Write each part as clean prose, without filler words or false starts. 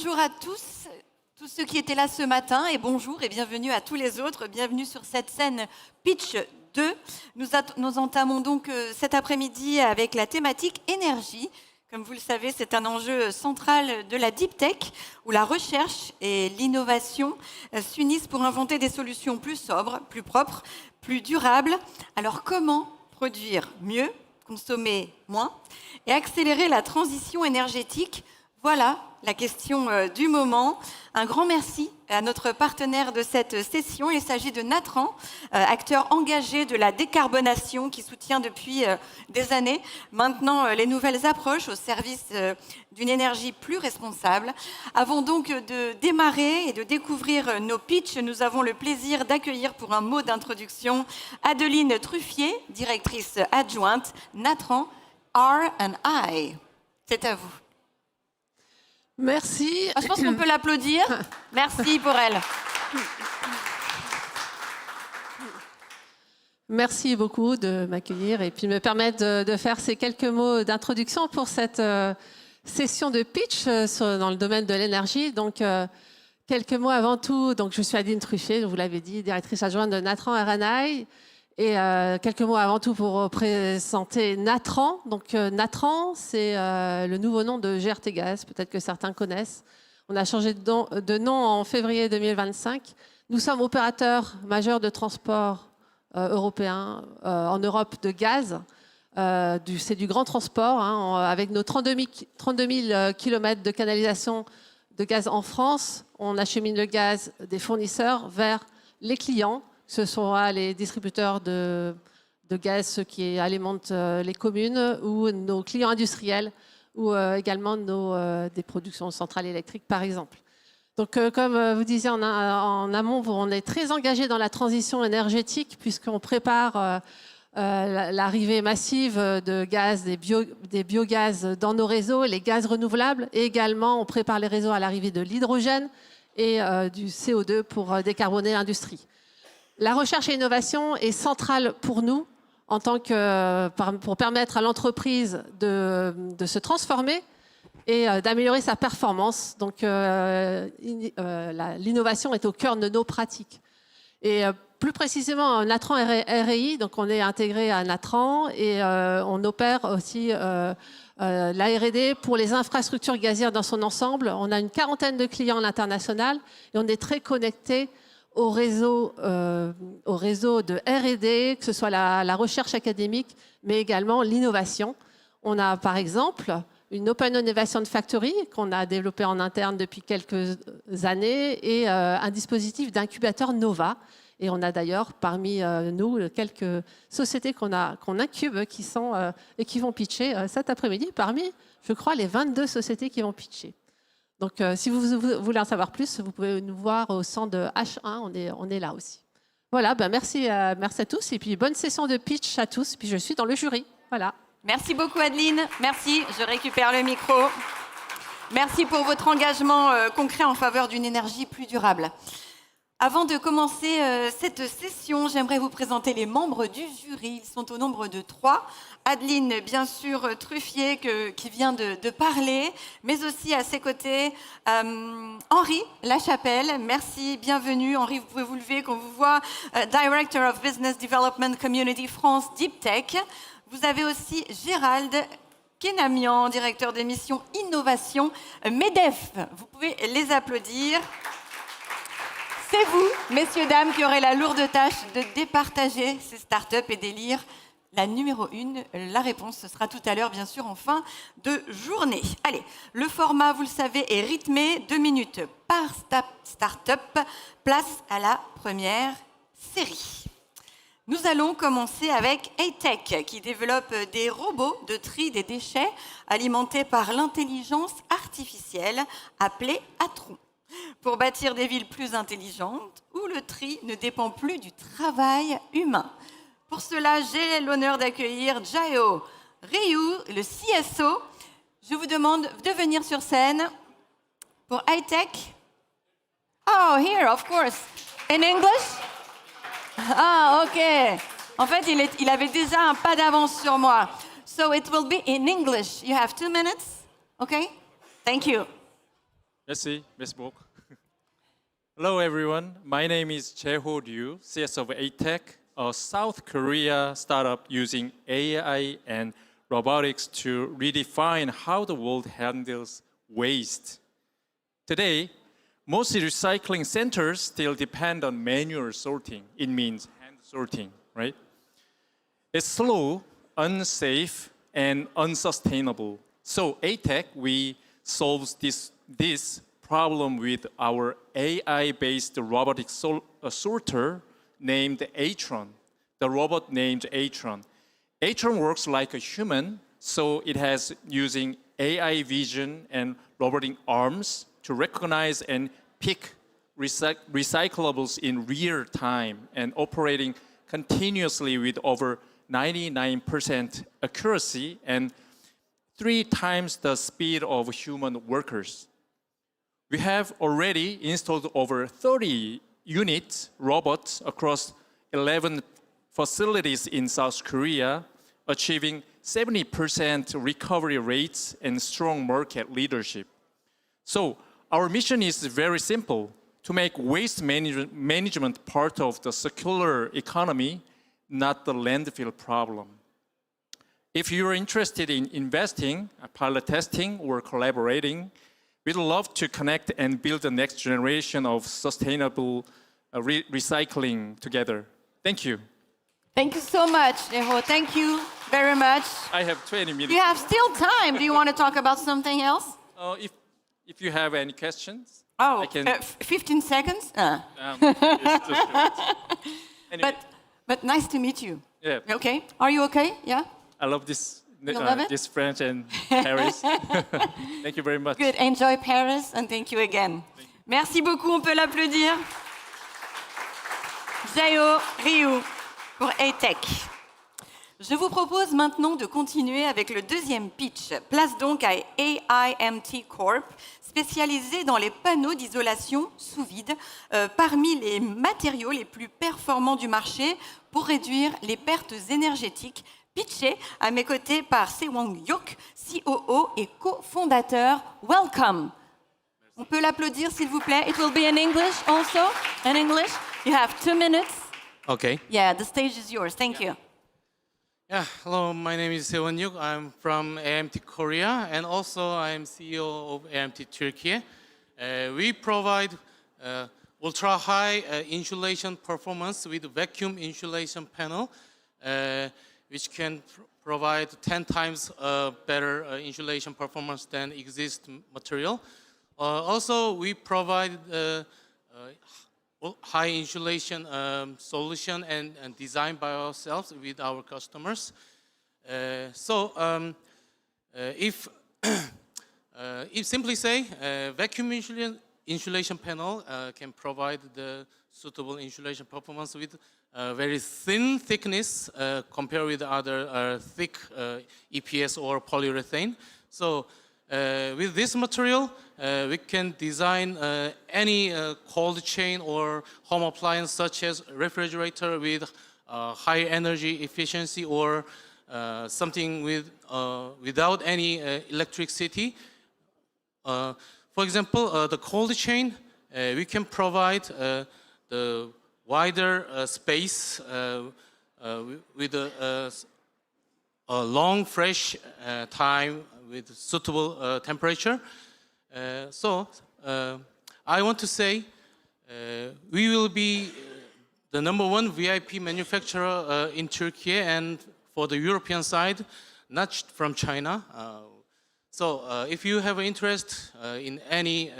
Bonjour à tous ceux qui étaient là ce matin, et bonjour et bienvenue à tous les autres. Bienvenue sur cette scène Pitch 2. Nous entamons donc cet après-midi avec la thématique énergie. Comme vous le savez, c'est un enjeu central de la Deep Tech, où la recherche et l'innovation s'unissent pour inventer des solutions plus sobres, plus propres, plus durables. Alors comment produire mieux, consommer moins et accélérer la transition énergétique? Voilà la question du moment. Un grand merci à notre partenaire de cette session. Il s'agit de Natran, acteur engagé de la décarbonation qui soutient depuis des années maintenant les nouvelles approches au service d'une énergie plus responsable. Avant donc de démarrer et de découvrir nos pitchs, nous avons le plaisir d'accueillir pour un mot d'introduction Adeline Truffier, directrice adjointe Natran R&I. C'est à vous. Merci. Je pense qu'on peut l'applaudir. Merci pour elle. Merci beaucoup de m'accueillir et puis me permettre de faire ces quelques mots d'introduction pour cette session de pitch dans le domaine de l'énergie. Donc, quelques mots avant tout. Donc, je suis Adeline Truffier, vous l'avez dit, directrice adjointe de Natran R&I. Et quelques mots avant tout pour présenter Natran. Donc Natran, c'est le nouveau nom de GRT Gaz, peut-être que certains connaissent. On a changé de nom en février 2025. Nous sommes opérateurs majeurs de transport européen en Europe de gaz. C'est du grand transport, hein, avec nos 32 000 kilomètres de canalisation de gaz en France. On achemine le gaz des fournisseurs vers les clients. Ce sont les distributeurs de gaz, ceux qui alimentent les communes, ou nos clients industriels, ou également des productions centrales électriques, par exemple. Donc, comme vous disiez en amont, on est très engagé dans la transition énergétique, puisqu'on prépare l'arrivée massive de gaz, des biogaz dans nos réseaux, les gaz renouvelables, et également on prépare les réseaux à l'arrivée de l'hydrogène et du CO2 pour décarboner l'industrie. La recherche et l'innovation est centrale pour nous pour permettre à l'entreprise de se transformer et d'améliorer sa performance. Donc, l'innovation est au cœur de nos pratiques. Et plus précisément, Natran R&I, donc on est intégré à Natran et on opère aussi la R&D pour les infrastructures gazières dans son ensemble. On a une quarantaine de clients à l'international et on est très connectés au réseau de R&D, que ce soit la recherche académique, mais également l'innovation. On a par exemple une Open Innovation Factory qu'on a développée en interne depuis quelques années et un dispositif d'incubateur Nova. Et on a d'ailleurs parmi nous quelques sociétés qu'on incube qui vont pitcher cet après-midi parmi, je crois, les 22 sociétés qui vont pitcher. Donc, si vous voulez en savoir plus, vous pouvez nous voir au centre de H1, on est là aussi. Voilà, merci à tous et puis bonne session de pitch à tous. Puis je suis dans le jury, voilà. Merci beaucoup Adeline, merci, je récupère le micro. Merci pour votre engagement concret en faveur d'une énergie plus durable. Avant de commencer cette session, j'aimerais vous présenter les membres du jury. Ils sont au nombre de 3. Adeline, bien sûr, Truffier, qui vient de parler, mais aussi à ses côtés, Henri Lachapelle. Merci, bienvenue. Henri, vous pouvez vous lever qu'on vous voit. Director of Business Development Community France Deep Tech. Vous avez aussi Gérald Kenamian, directeur des missions Innovation MEDEF. Vous pouvez les applaudir. C'est vous, messieurs, dames, qui aurez la lourde tâche de départager ces startups et d'élire la numéro 1. La réponse, ce sera tout à l'heure, bien sûr, en fin de journée. Allez, le format, vous le savez, est rythmé. 2 minutes par startup. Place à la première série. Nous allons commencer avec A-Tech, qui développe des robots de tri des déchets alimentés par l'intelligence artificielle appelée Atron, pour bâtir des villes plus intelligentes où le tri ne dépend plus du travail humain. Pour cela, j'ai l'honneur d'accueillir Jayo Ryu, le CSO. Je vous demande de venir sur scène pour high-tech. Oh, here, of course. In English? Ah, ok. En fait, il avait déjà un pas d'avance sur moi. So it will be in English. You have 2 minutes? Okay? Thank you. Merci, merci beaucoup. Hello, everyone. My name is Jae-ho Ryu, CS of ATEC, a South Korea startup using AI and robotics to redefine how the world handles waste. Today, most recycling centers still depend on manual sorting. It means hand sorting, right? It's slow, unsafe, and unsustainable. So ATEC, we solve this problem with our AI-based robotic sorter named Atron, the robot named Atron. Atron works like a human, so it has using AI vision and robotic arms to recognize and pick recyclables in real time and operating continuously with over 99% accuracy and 3 times the speed of human workers. We have already installed over 30 units robots across 11 facilities in South Korea, achieving 70% recovery rates and strong market leadership. So our mission is very simple, to make waste management part of the circular economy, not the landfill problem. If you're interested in investing, pilot testing, or collaborating, we'd love to connect and build the next generation of sustainable recycling together. Thank you. Thank you so much, Jae-ho. Thank you very much. I have 20 minutes. You have still time. Do you want to talk about something else? If you have any questions, Oh, I can. 15 seconds? It's just short. Anyway, But nice to meet you. yeah, Okay. Are you okay? Yeah? I love this. love it? This French and Paris. Thank you very much. Good. Enjoy Paris and thank you again. Merci beaucoup. On peut l'applaudir. Jae-ho Ryu pour ATEC. Je vous propose maintenant de continuer avec le deuxième pitch. Place donc à AIMT Corp, spécialisé dans les panneaux d'isolation sous vide, parmi les matériaux les plus performants du marché pour réduire les pertes énergétiques. Pitché à mes côtés par Sewang Hyuk, COO et cofondateur. Welcome. On peut l'applaudir s'il vous plaît. It will be in English also. In English. You have 2 minutes. Okay. Yeah, the stage is yours. Thank you. Yeah. Hello, my name is Sewon Yuk. I'm from AMT Korea, and also I'm CEO of AMT Turkey. We provide ultra-high insulation performance with vacuum insulation panel, which can provide 10 times better insulation performance than existing material. Also, we provide high insulation solution and designed by ourselves with our customers. If simply say, vacuum insulation panel can provide the suitable insulation performance with very thin thickness compared with other thick EPS or polyurethane. So with this material, we can design any cold chain or home appliance such as refrigerator with high energy efficiency or something with without any electricity. For example, the cold chain, we can provide the wider space with a long fresh time with suitable temperature. I want to say we will be the #1 VIP manufacturer in Turkey and for the European side, not from China. If you have an interest in any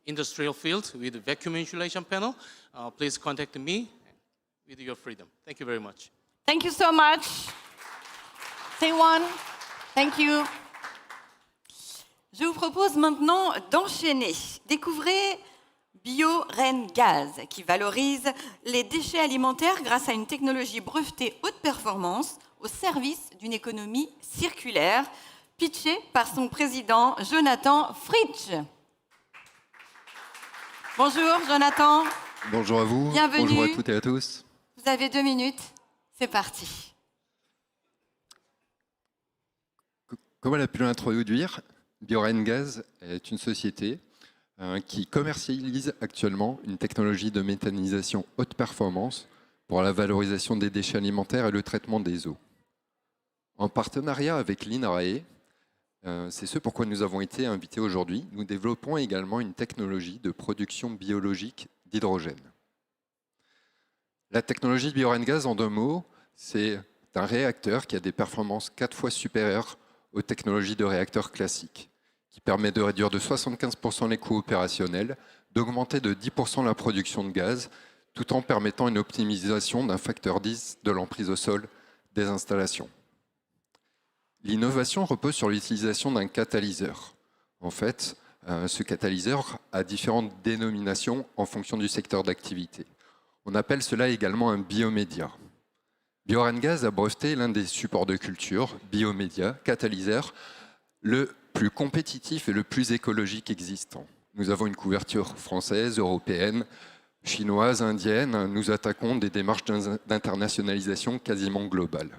industrial field with vacuum insulation panel, please contact me with your freedom. Thank you very much. Thank you so much. Sewon, thank you. Je vous propose maintenant d'enchaîner. Découvrez BioRen Gaz, qui valorise les déchets alimentaires grâce à une technologie brevetée haute performance au service d'une économie circulaire, pitché par son président Jonathan Fritsch. Bonjour Jonathan. Bonjour à vous. Bienvenue. Bonjour à toutes et à tous. Vous avez 2 minutes. C'est parti. Comme elle a pu l'introduire, BioRenGaz est une société qui commercialise actuellement une technologie de méthanisation haute performance pour la valorisation des déchets alimentaires et le traitement des eaux. En partenariat avec l'INRAE, c'est ce pourquoi nous avons été invités aujourd'hui, nous développons également une technologie de production biologique d'hydrogène. La technologie BioRenGaz, en 2 mots, c'est un réacteur qui a des performances 4 fois supérieures aux technologies de réacteurs classiques, qui permet de réduire de 75% les coûts opérationnels, d'augmenter de 10% la production de gaz, tout en permettant une optimisation d'un facteur 10 de l'emprise au sol des installations. L'innovation repose sur l'utilisation d'un catalyseur. En fait, ce catalyseur a différentes dénominations en fonction du secteur d'activité. On appelle cela également un biomédia. BioRenGaz a breveté l'un des supports de culture, biomédia, catalyseur, le plus compétitif et le plus écologique existant. Nous avons une couverture française, européenne, chinoise, indienne. Nous attaquons des démarches d'internationalisation quasiment globales.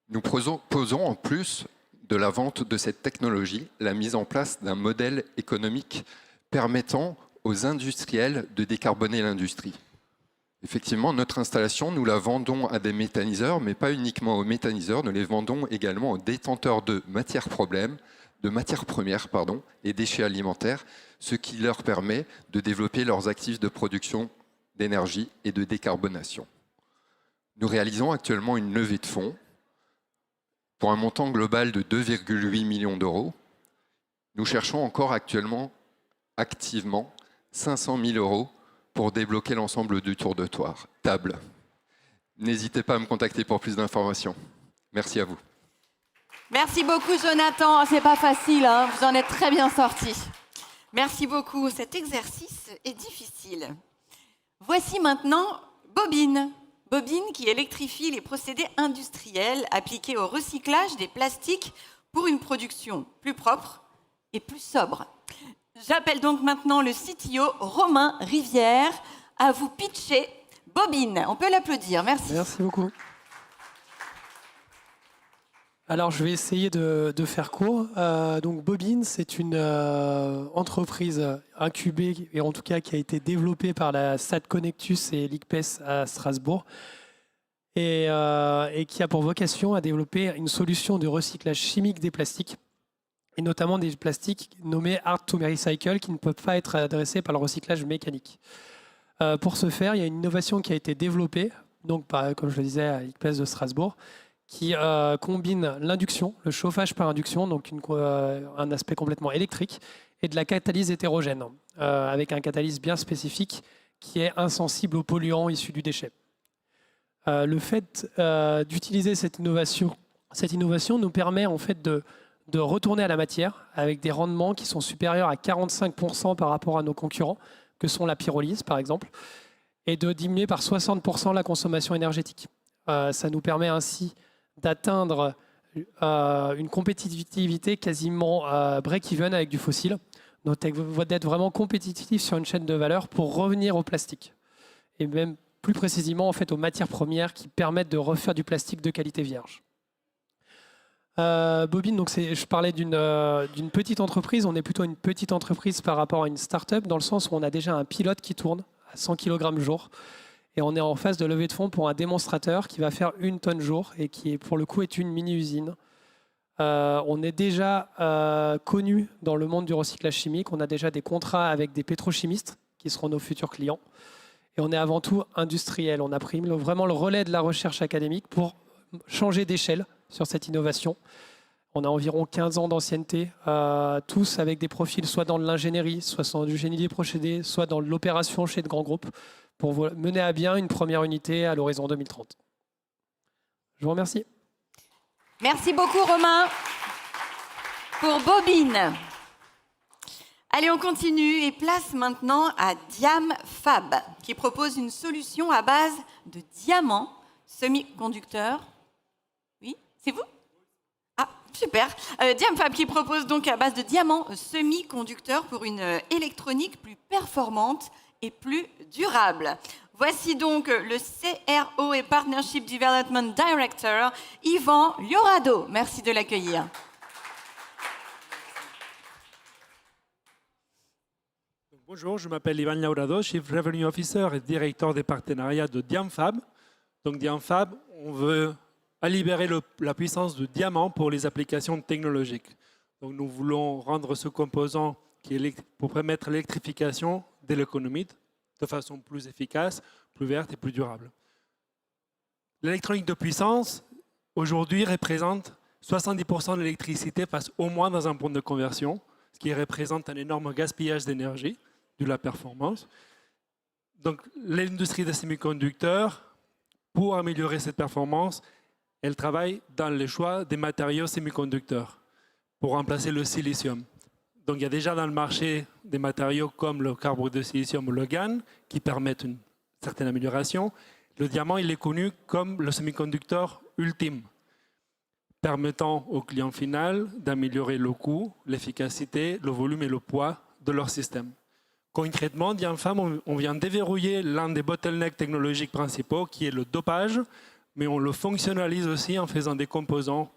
Nous posons en plus de la vente de cette technologie la mise en place d'un modèle économique permettant aux industriels de décarboner l'industrie. Effectivement, notre installation, nous la vendons à des méthaniseurs, mais pas uniquement aux méthaniseurs, nous les vendons également aux détenteurs de matières premières et déchets alimentaires, ce qui leur permet de développer leurs actifs de production d'énergie et de décarbonation. Nous réalisons actuellement une levée de fonds pour un montant global de 2,8 millions d'euros. Nous cherchons encore activement 500 000 euros pour débloquer l'ensemble du tour de table. N'hésitez pas à me contacter pour plus d'informations. Merci à vous. Merci beaucoup, Jonathan. C'est pas facile, hein, vous en êtes très bien sorti. Merci beaucoup. Cet exercice est difficile. Voici maintenant Bobine. Bobine qui électrifie les procédés industriels appliqués au recyclage des plastiques pour une production plus propre et plus sobre. J'appelle donc maintenant le CTO Romain Rivière à vous pitcher Bobine. On peut l'applaudir, merci. Merci beaucoup. Alors, je vais essayer de faire court. Donc, Bobine, c'est une entreprise incubée, et en tout cas qui a été développée par la SAT Connectus et l'ICPES à Strasbourg, et qui a pour vocation à développer une solution de recyclage chimique des plastiques, et notamment des plastiques nommés hard to recycle, qui ne peuvent pas être adressés par le recyclage mécanique. Pour ce faire, il y a une innovation qui a été développée, donc comme je le disais, à l'ICPES de Strasbourg, qui combine l'induction, le chauffage par induction, donc un aspect complètement électrique, et de la catalyse hétérogène, avec un catalyse bien spécifique qui est insensible aux polluants issus du déchet. Le fait d'utiliser cette innovation nous permet en fait de retourner à la matière avec des rendements qui sont supérieurs à 45% par rapport à nos concurrents, que sont la pyrolyse par exemple, et de diminuer par 60% la consommation énergétique. Ça nous permet ainsi d'atteindre une compétitivité quasiment break-even avec du fossile, donc d'être vraiment compétitif sur une chaîne de valeur pour revenir au plastique, et même plus précisément en fait, aux matières premières qui permettent de refaire du plastique de qualité vierge. Bobine, donc je parlais d'une petite entreprise. On est plutôt une petite entreprise par rapport à une start-up, dans le sens où on a déjà un pilote qui tourne à 100 kg jour. Et on est en phase de levée de fonds pour un démonstrateur qui va faire 1 tonne jour et qui, pour le coup, est une mini-usine. On est déjà connu dans le monde du recyclage chimique. On a déjà des contrats avec des pétrochimistes qui seront nos futurs clients. Et on est avant tout industriel. On a pris vraiment le relais de la recherche académique pour changer d'échelle sur cette innovation. On a environ 15 ans d'ancienneté, tous avec des profils soit dans l'ingénierie, soit dans du génie des procédés, soit dans l'opération chez de grands groupes, pour mener à bien une première unité à l'horizon 2030. Je vous remercie. Merci beaucoup Romain pour Bobine. Allez, on continue et place maintenant à DiamFab, qui propose une solution à base de diamants semi-conducteurs. Oui, c'est vous ? Ah, super. DiamFab qui propose donc à base de diamants semi-conducteurs pour une électronique plus performante et plus durable. Voici donc le CRO et Partnership Development Director, Yvan Liorado. Merci de l'accueillir. Bonjour, je m'appelle Ivan Laurado, Chief Revenue Officer et directeur des partenariats de Diamfab. Donc Diamfab, on veut libérer la puissance du diamant pour les applications technologiques. Donc nous voulons rendre ce composant pour permettre l'électrification de l'économie de façon plus efficace, plus verte et plus durable. L'électronique de puissance, aujourd'hui, représente 70% de l'électricité passe au moins dans un point de conversion, ce qui représente un énorme gaspillage d'énergie, de la performance. Donc l'industrie des semi-conducteurs, pour améliorer cette performance, elle travaille dans le choix des matériaux semi-conducteurs pour remplacer le silicium. Donc il y a déjà dans le marché des matériaux comme le carbure de silicium ou le GaN qui permettent une certaine amélioration. Le diamant, il est connu comme le semi-conducteur ultime, permettant au client final d'améliorer le coût, l'efficacité, le volume et le poids de leur système. Concrètement, Diamfab, on vient déverrouiller l'un des bottlenecks technologiques principaux qui est le dopage, mais on le fonctionnalise aussi en faisant des composants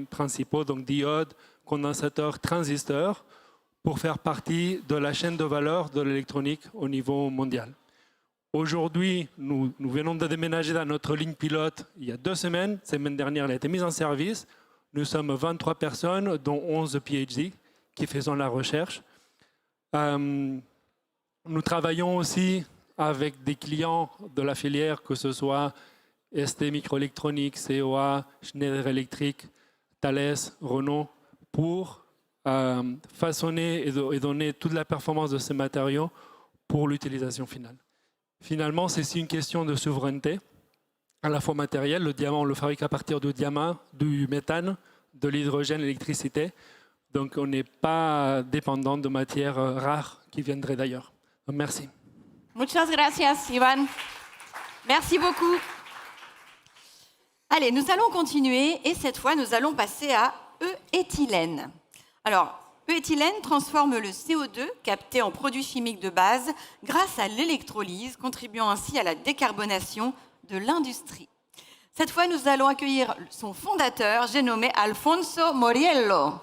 principaux, donc diodes, condensateurs, transistors, pour faire partie de la chaîne de valeur de l'électronique au niveau mondial. Aujourd'hui, nous venons de déménager dans notre ligne pilote il y a 2 semaines. La semaine dernière, elle a été mise en service. Nous sommes 23 personnes, dont 11 PhD, qui faisons la recherche. Nous travaillons aussi avec des clients de la filière, que ce soit ST Microélectronique, COA, Schneider Electric, Thales, Renault, pour façonner et donner toute la performance de ces matériaux pour l'utilisation finale. Finalement, c'est une question de souveraineté, à la fois matérielle. Le diamant, on le fabrique à partir du diamant, du méthane, de l'hydrogène, l'électricité. Donc, on n'est pas dépendant de matières rares qui viendraient d'ailleurs. Merci. Muchas gracias, Ivan. Merci beaucoup. Allez, nous allons continuer et cette fois, nous allons passer à E-éthylène. Alors, E-éthylène transforme le CO2 capté en produit chimique de base grâce à l'électrolyse, contribuant ainsi à la décarbonation de l'industrie. Cette fois, nous allons accueillir son fondateur, j'ai nommé Alfonso Moriello.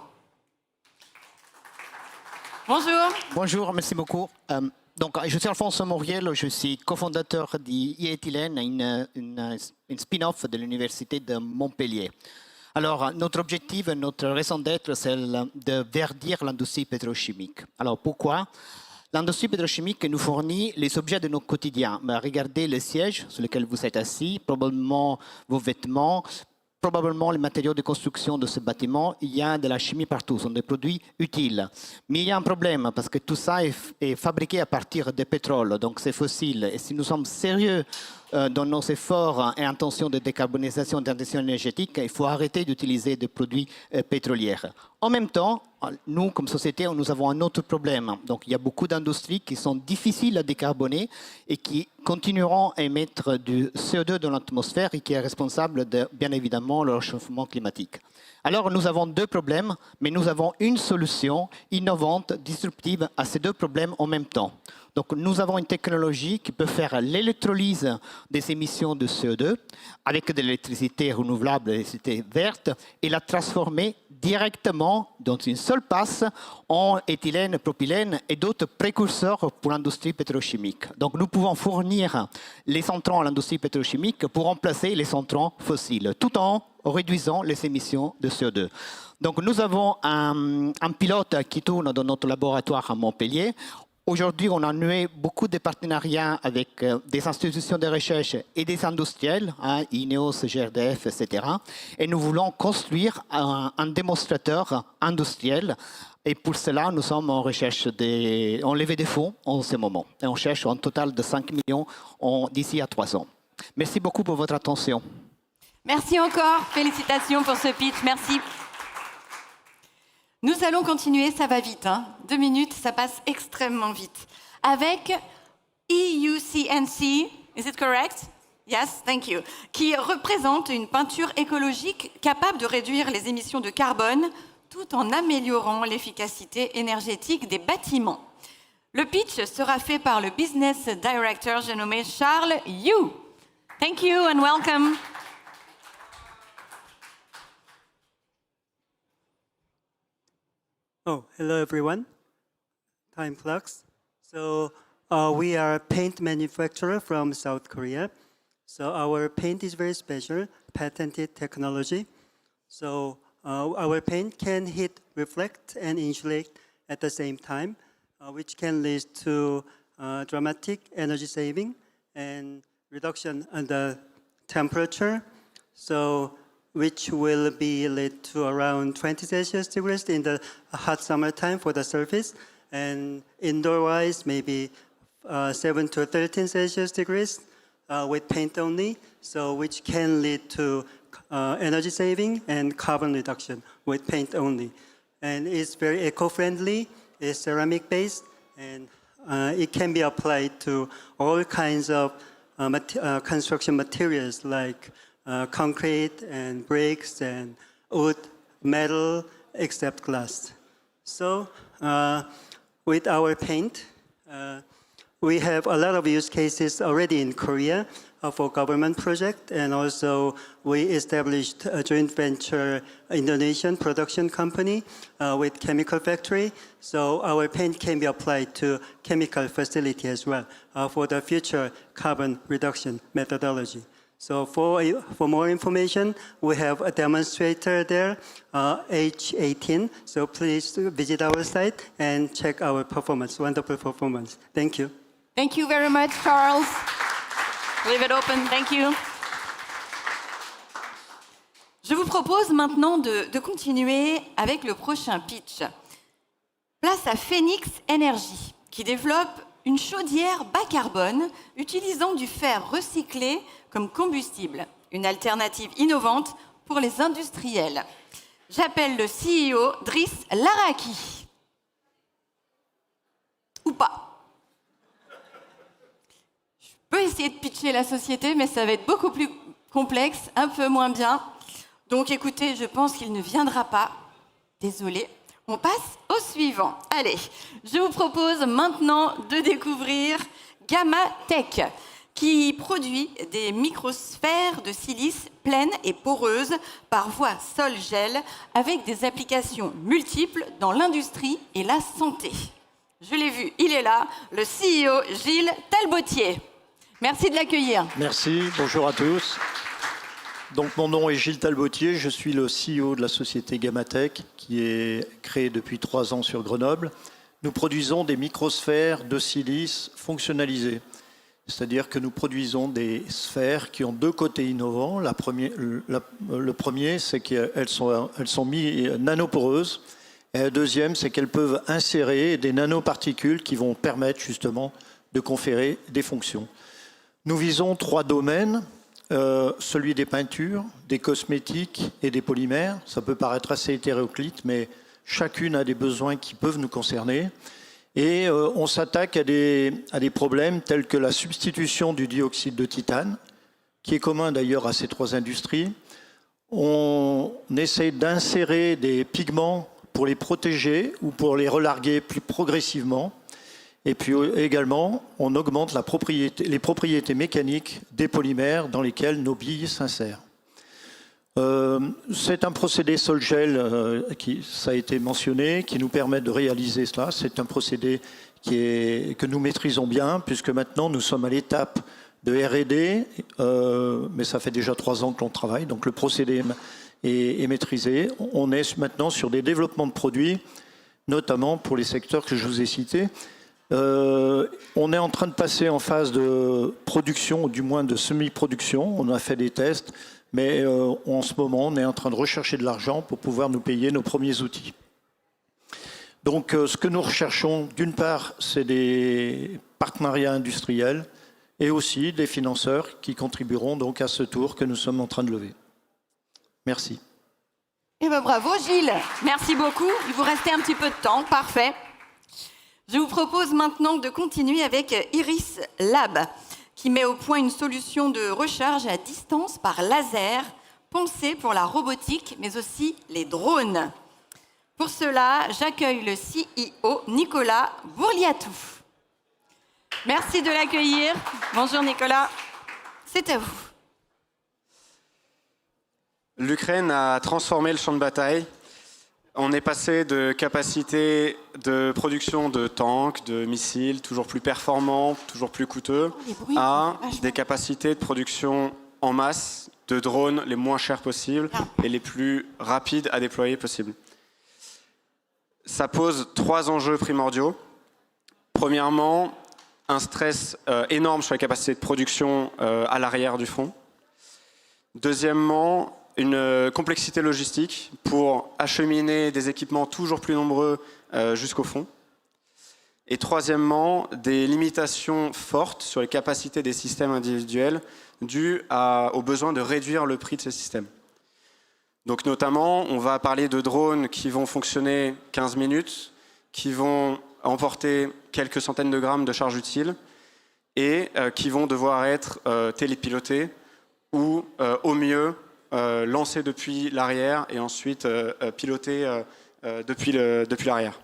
Bonjour. Bonjour, merci beaucoup. Donc, je suis Alfonso Moriello, je suis cofondateur d'E-éthylène, une spin-off de l'Université de Montpellier. Alors, notre objectif, notre raison d'être, c'est de verdir l'industrie pétrochimique. Alors, pourquoi ? L'industrie pétrochimique nous fournit les objets de notre quotidien. Mais regardez le siège sur lequel vous êtes assis, probablement vos vêtements, probablement les matériaux de construction de ce bâtiment. Il y a de la chimie partout, ce sont des produits utiles. Mais il y a un problème parce que tout ça est fabriqué à partir de pétrole, donc c'est fossile. Et si nous sommes sérieux dans nos efforts et intentions de décarbonisation et d'intention énergétique, il faut arrêter d'utiliser des produits pétroliers. En même temps, nous, comme société, nous avons un autre problème. Donc, il y a beaucoup d'industries qui sont difficiles à décarboner et qui continueront à émettre du CO2 dans l'atmosphère et qui est responsable de, bien évidemment, le réchauffement climatique. Alors, nous avons 2 problèmes, mais nous avons une solution innovante, disruptive à ces 2 problèmes en même temps. Donc, nous avons une technologie qui peut faire l'électrolyse des émissions de CO2 avec de l'électricité renouvelable, de l'électricité verte, et la transformer directement dans une seule passe en éthylène, propylène et d'autres précurseurs pour l'industrie pétrochimique. Donc, nous pouvons fournir les centrants à l'industrie pétrochimique pour remplacer les centrants fossiles, tout en réduisant les émissions de CO2. Donc, nous avons un pilote qui tourne dans notre laboratoire à Montpellier. Aujourd'hui, on a noué beaucoup de partenariats avec des institutions de recherche et des industriels, INEOS, GRDF, etc. Et nous voulons construire un démonstrateur industriel. Et pour cela, nous sommes en recherche on levée des fonds en ce moment. Et on cherche un total de 5 millions d'ici à 3 ans. Merci beaucoup pour votre attention. Merci encore. Félicitations pour ce pitch. Merci. Nous allons continuer, ça va vite. 2 minutes, ça passe extrêmement vite. Avec EUCNC, is it correct? Yes, thank you. Qui représente une peinture écologique capable de réduire les émissions de carbone tout en améliorant l'efficacité énergétique des bâtiments. Le pitch sera fait par le Business Director, j'ai nommé Charles Yu. Thank you and welcome. Oh, hello everyone. Time flux. So we are a paint manufacturer from South Korea. So our paint is very special, patented technology. So our paint can heat, reflect, and insulate at the same time, which can lead to dramatic energy saving and reduction in the temperature. So which will be lead to around 20 Celsius degrees in the hot summertime for the surface, and indoor-wise maybe 7 to 13 Celsius degrees with paint only, so which can lead to energy saving and carbon reduction with paint only. And it's very eco-friendly, it's ceramic-based, and it can be applied to all kinds of construction materials like concrete and bricks and wood, metal, except glass. So with our paint, we have a lot of use cases already in Korea for government project, and also we established a joint venture Indonesian production company with chemical factory. So our paint can be applied to chemical facility as well for the future carbon reduction methodology. So for more information, we have a demonstrator there, H18. So please visit our site and check our performance, wonderful performance. Thank you. Thank you very much, Charles. Leave it open. Thank you. Je vous propose maintenant de continuer avec le prochain pitch. Place à Phoenix Energy, qui développe une chaudière bas carbone utilisant du fer recyclé comme combustible, une alternative innovante pour les industriels. J'appelle le CEO Driss Laraki. Ou pas. Je peux essayer de pitcher la société, mais ça va être beaucoup plus complexe, un peu moins bien. Donc écoutez, je pense qu'il ne viendra pas. Désolée. On passe au suivant. Allez, je vous propose maintenant de découvrir Gamatech, qui produit des microsphères de silice pleines et poreuses par voie sol-gel avec des applications multiples dans l'industrie et la santé. Je l'ai vu, il est là, le CEO Gilles Talbotier. Merci de l'accueillir. Merci, bonjour à tous. Donc, mon nom est Gilles Talbotier, je suis le CEO de la société Gamatech qui est créée depuis 3 ans sur Grenoble. Nous produisons des microsphères de silice fonctionnalisées, c'est-à-dire que nous produisons des sphères qui ont 2 côtés innovants. Le premier, c'est qu'elles sont mises nanoporeuses, et le deuxième, c'est qu'elles peuvent insérer des nanoparticules qui vont permettre justement de conférer des fonctions. Nous visons 3 domaines. Celui des peintures, des cosmétiques et des polymères. Ça peut paraître assez hétéroclite, mais chacune a des besoins qui peuvent nous concerner. Et on s'attaque à des problèmes tels que la substitution du dioxyde de titane, qui est commun d'ailleurs à ces 3 industries. On essaie d'insérer des pigments pour les protéger ou pour les relarguer plus progressivement. Et puis également, on augmente les propriétés mécaniques des polymères dans lesquels nos billes s'insèrent. C'est un procédé sol-gel, ça a été mentionné, qui nous permet de réaliser cela. C'est un procédé que nous maîtrisons bien, puisque maintenant nous sommes à l'étape de R&D, mais ça fait déjà 3 ans que l'on travaille, donc le procédé est maîtrisé. On est maintenant sur des développements de produits, notamment pour les secteurs que je vous ai cités. On est en train de passer en phase de production, ou du moins de semi-production. On a fait des tests, mais en ce moment, on est en train de rechercher de l'argent pour pouvoir nous payer nos premiers outils. Donc, ce que nous recherchons, d'une part, c'est des partenariats industriels et aussi des financeurs qui contribueront donc à ce tour que nous sommes en train de lever. Merci. Eh bien, bravo Gilles. Merci beaucoup. Il vous restait un petit peu de temps. Parfait. Je vous propose maintenant de continuer avec Iris Lab, qui met au point une solution de recharge à distance par laser, pensée pour la robotique, mais aussi les drones. Pour cela, j'accueille le CEO Nicolas Bourliatou. Merci de l'accueillir. Bonjour Nicolas, c'est à vous. L'Ukraine a transformé le champ de bataille. On est passé de capacités de production de tanks, de missiles, toujours plus performants, toujours plus coûteux, à des capacités de production en masse de drones les moins chers possibles et les plus rapides à déployer possibles. Ça pose 3 enjeux primordiaux. Premièrement, un stress énorme sur les capacités de production à l'arrière du front. Deuxièmement, une complexité logistique pour acheminer des équipements toujours plus nombreux jusqu'au front. Et troisièmement, des limitations fortes sur les capacités des systèmes individuels dues au besoin de réduire le prix de ces systèmes. Donc notamment, on va parler de drones qui vont fonctionner 15 minutes, qui vont emporter quelques centaines de grammes de charge utile et qui vont devoir être télépilotés ou au mieux lancés depuis l'arrière et ensuite pilotés depuis l'arrière.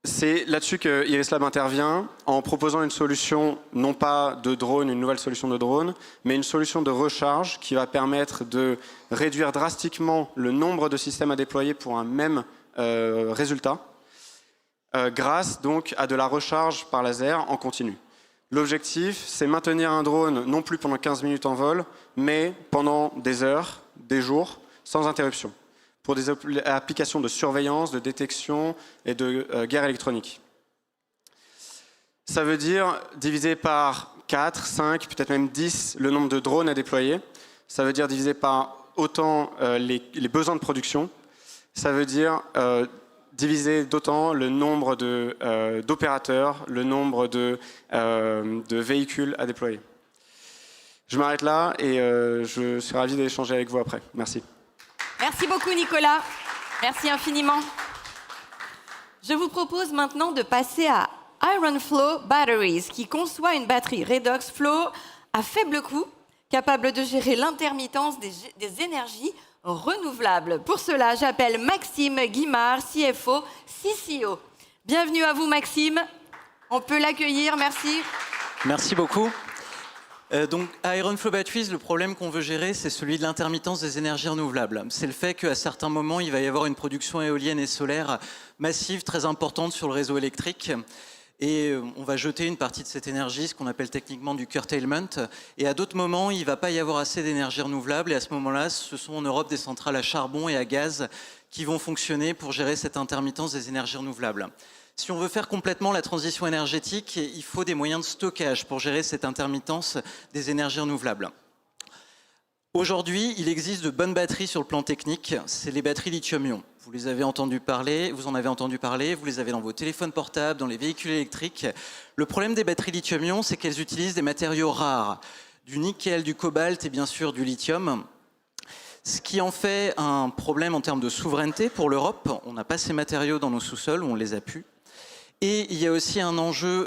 C'est là-dessus que Iris Lab intervient en proposant une solution, non pas de drone, une nouvelle solution de drone, mais une solution de recharge qui va permettre de réduire drastiquement le nombre de systèmes à déployer pour un même résultat, grâce donc à de la recharge par laser en continu. L'objectif, c'est maintenir un drone non plus pendant 15 minutes en vol, mais pendant des heures, des jours, sans interruption, pour des applications de surveillance, de détection et de guerre électronique. Ça veut dire diviser par 4, 5, peut-être même 10 le nombre de drones à déployer. Ça veut dire diviser par autant les besoins de production. Ça veut dire diviser d'autant le nombre d'opérateurs, le nombre de véhicules à déployer. Je m'arrête là et je serai ravi d'échanger avec vous après. Merci. Merci beaucoup Nicolas, merci infiniment. Je vous propose maintenant de passer à IronFlow Batteries, qui conçoit une batterie Redox Flow à faible coût, capable de gérer l'intermittence des énergies renouvelables. Pour cela, j'appelle Maxime Guimard, CFO, CCO. Bienvenue à vous Maxime, on peut l'accueillir, merci. Merci beaucoup. Donc, à IronFlow Batteries, le problème qu'on veut gérer, c'est celui de l'intermittence des énergies renouvelables. C'est le fait qu'à certains moments, il va y avoir une production éolienne et solaire massive, très importante sur le réseau électrique. Et on va jeter une partie de cette énergie, ce qu'on appelle techniquement du curtailment. Et à d'autres moments, il ne va pas y avoir assez d'énergie renouvelable. Et à ce moment-là, ce sont en Europe des centrales à charbon et à gaz qui vont fonctionner pour gérer cette intermittence des énergies renouvelables. Si on veut faire complètement la transition énergétique, il faut des moyens de stockage pour gérer cette intermittence des énergies renouvelables. Aujourd'hui, il existe de bonnes batteries sur le plan technique, c'est les batteries lithium-ion. Vous les avez entendu parler, vous en avez entendu parler, vous les avez dans vos téléphones portables, dans les véhicules électriques. Le problème des batteries lithium-ion, c'est qu'elles utilisent des matériaux rares, du nickel, du cobalt et bien sûr du lithium. Ce qui en fait un problème en termes de souveraineté pour l'Europe. On n'a pas ces matériaux dans nos sous-sols, on les a pu. Et il y a aussi un enjeu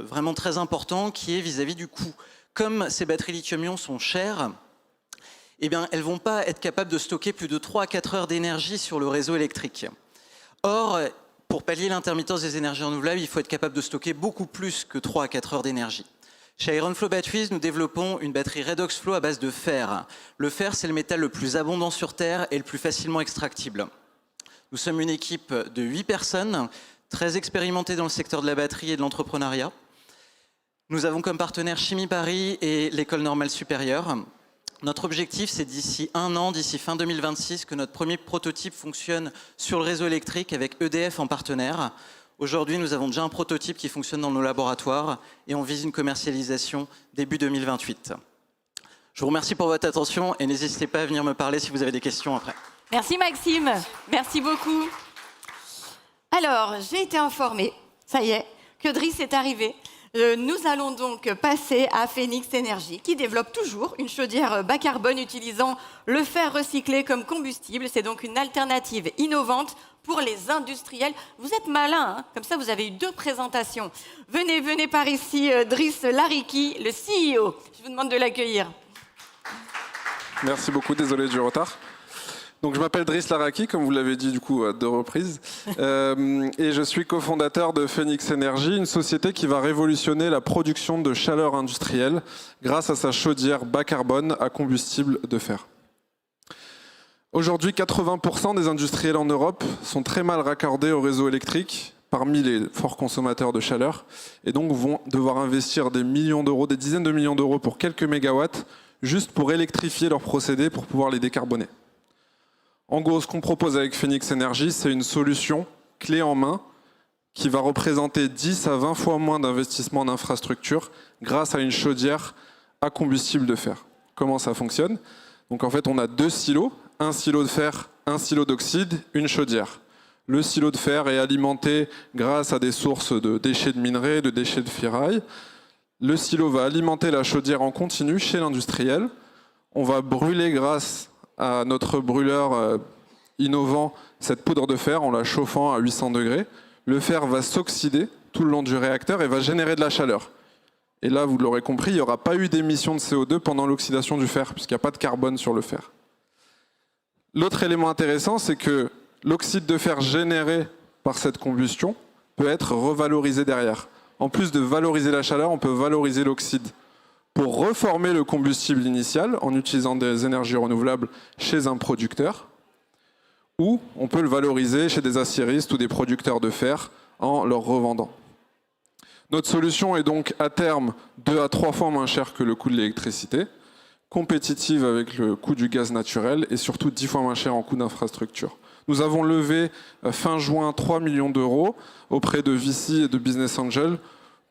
vraiment très important qui est vis-à-vis du coût. Comme ces batteries lithium-ion sont chères, eh bien, elles ne vont pas être capables de stocker plus de 3 à 4 heures d'énergie sur le réseau électrique. Or, pour pallier l'intermittence des énergies renouvelables, il faut être capable de stocker beaucoup plus que 3 à 4 heures d'énergie. Chez IronFlow Batteries, nous développons une batterie Redox Flow à base de fer. Le fer, c'est le métal le plus abondant sur Terre et le plus facilement extractible. Nous sommes une équipe de 8 personnes, très expérimentées dans le secteur de la batterie et de l'entrepreneuriat. Nous avons comme partenaires Chimie Paris et l'École Normale Supérieure. Notre objectif, c'est d'ici 1 an, d'ici fin 2026, que notre premier prototype fonctionne sur le réseau électrique avec EDF en partenaire. Aujourd'hui, nous avons déjà un prototype qui fonctionne dans nos laboratoires et on vise une commercialisation début 2028. Je vous remercie pour votre attention et n'hésitez pas à venir me parler si vous avez des questions après. Merci Maxime, merci beaucoup. Alors, j'ai été informée, ça y est, que Driss est arrivé. Nous allons donc passer à Phoenix Energy, qui développe toujours une chaudière bas carbone utilisant le fer recyclé comme combustible. C'est donc une alternative innovante pour les industriels. Vous êtes malins, hein, comme ça vous avez eu 2 présentations. Venez par ici, Driss Lariki, le CEO. Je vous demande de l'accueillir. Merci beaucoup, désolé du retard. Donc, je m'appelle Driss Laraki, comme vous l'avez dit du coup à 2 reprises, et je suis cofondateur de Phoenix Energy, une société qui va révolutionner la production de chaleur industrielle grâce à sa chaudière bas carbone à combustible de fer. Aujourd'hui, 80% des industriels en Europe sont très mal raccordés au réseau électrique, parmi les forts consommateurs de chaleur, et donc vont devoir investir des millions d'euros, des dizaines de millions d'euros pour quelques mégawatts, juste pour électrifier leurs procédés, pour pouvoir les décarboner. En gros, ce qu'on propose avec Phoenix Energy, c'est une solution clé en main qui va représenter 10 à 20 fois moins d'investissement en infrastructure grâce à une chaudière à combustible de fer. Comment ça fonctionne? Donc en fait, on a 2 silos, un silo de fer, un silo d'oxyde, une chaudière. Le silo de fer est alimenté grâce à des sources de déchets de minerais, de déchets de ferraille. Le silo va alimenter la chaudière en continu chez l'industriel. On va brûler grâce à notre brûleur innovant cette poudre de fer en la chauffant à 800 degrés. Le fer va s'oxyder tout le long du réacteur et va générer de la chaleur. Et là, vous l'aurez compris, il n'y aura pas eu d'émission de CO2 pendant l'oxydation du fer, puisqu'il n'y a pas de carbone sur le fer. L'autre élément intéressant, c'est que l'oxyde de fer généré par cette combustion peut être revalorisé derrière. En plus de valoriser la chaleur, on peut valoriser l'oxyde pour reformer le combustible initial en utilisant des énergies renouvelables chez un producteur, ou on peut le valoriser chez des aciéristes ou des producteurs de fer en leur revendant. Notre solution est donc à terme 2 à 3 fois moins chère que le coût de l'électricité, compétitive avec le coût du gaz naturel et surtout 10 fois moins cher en coût d'infrastructure. Nous avons levé fin juin 3 millions d'euros auprès de VC et de Business Angel